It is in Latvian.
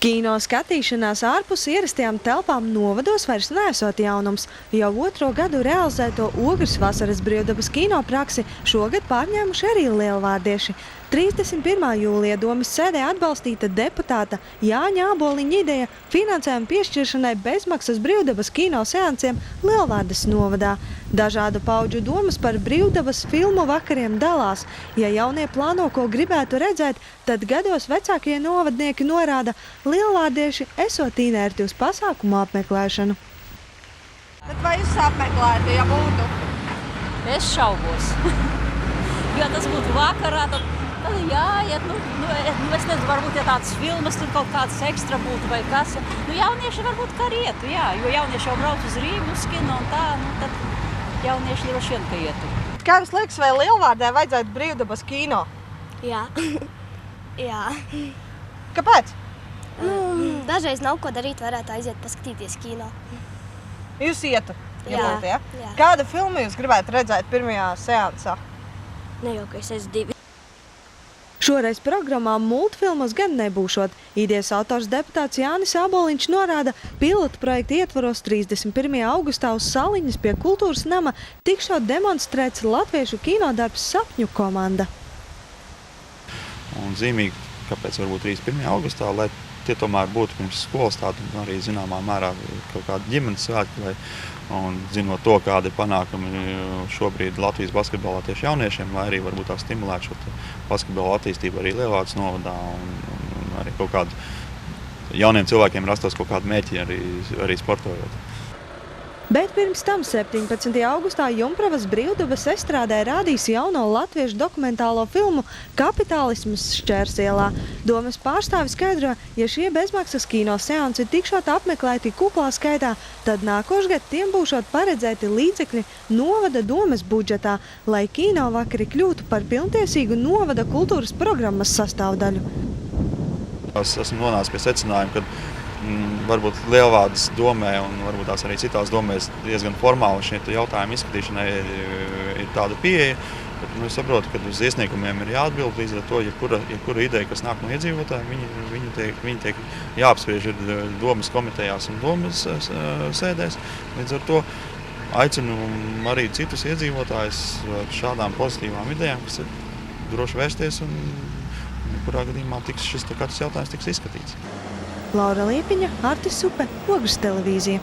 Kino skatīšanās ārpus ierastajām telpām novados vairs neesot jaunums. Jau otro gadu realizēto Ogres vasaras brīvdabas kino praksi šogad pārņēmuši arī lielvārdieši. 31. jūlija domes sēdē atbalstīta deputāta Jāņa Āboliņa ideja finansējuma piešķiršanai bezmaksas brīvdabas kino seansiem Lielvārdes novadā. Dažādu paudžu domas par brīvdabas filmu vakariem dalās. Ja jaunie plāno, ko gribētu redzēt, tad gados vecākie novadnieki norāda, lielvārdieši esot inerti uz pasākumu apmeklēšanu. Bet vai jūs apmeklētu, ja būtu? Es šaubos. Ja tas būtu vakarā, tad jāiet, es nezinu, varbūt, ja tādas filmas, tur kaut kāds ekstra būtu vai kas. Jaunieši varbūt kā ietu, jā, jo jaunieši jau brauc uz Rīgu, uz kino un tā, tad jaunieši droši vien, ka ietu. Kā jums liekas, vai Lielvārdē vajadzētu brīvdabas kino? Jā. Jā. Kāpēc? Dažreiz nav ko darīt, varētu aiziet paskatīties kino. Jūs ietu? Jā. Ja? Jā. Kādu filmu jūs gribētu redzēt pirmajā seansā? Nejaukais S2. Šoreiz programmā multfilmas gan nebūšot. Idejas autors deputāts Jānis Āboliņš norāda, pilotu projekta ietvaros 31. augustā uz Saliņas pie kultūras nama tikšot demonstrēts latviešu kinodarbs Sapņu komanda. Un zīmīgi, kāpēc varbūt 31. augustā, lai tie tomēr būtu pirms skolas tādu arī zināmā mērā kaut kāda ģimenes svētki, un zinot to, kādi ir panākumi šobrīd Latvijas basketbolā tieši jauniešiem, lai arī varbūt tā stimulētu šo basketbola attīstību arī Lielvārdes novadā un arī kaut kādu jauniem cilvēkiem rastos kaut kādu mērķi arī sportojot. Bet pirms tam 17. augustā Jumpravas brīvdabas estrādē rādīs jauno latviešu dokumentālo filmu Kapitālisms Šķērsielā. Domes pārstāvi skaidro, ja šie bezmaksas kino seansi tikšot apmeklēti kuplā skaitā, tad nākošgad tiem būšot paredzēti līdzekļi novada domes budžetā, lai kino vakari kļūtu par pilntiesīgu novada kultūras programmas sastāvdaļu. Es esmu nonācis pie secinājuma, ka varbūt Lielvārdes domē un varbūt tās arī citās domēs diezgan formāli šie jautājumi izskatīšanai ir tāda pieeja, bet es saprotu, ka uz iesniegumiem ir jāatbild līdz ar to, jebkura ideja, kas nāk no iedzīvotājiem, viņi tiek jāapspriež domas komitejās un domas sēdēs. Līdz ar to aicinu arī citus iedzīvotājus šādām pozitīvām idejām, kas ir droši vērsties un kurā gadījumā šis katrs jautājums tiks izskatīts. Laura Liepiņa, Artis Supe, Ogres televīzija.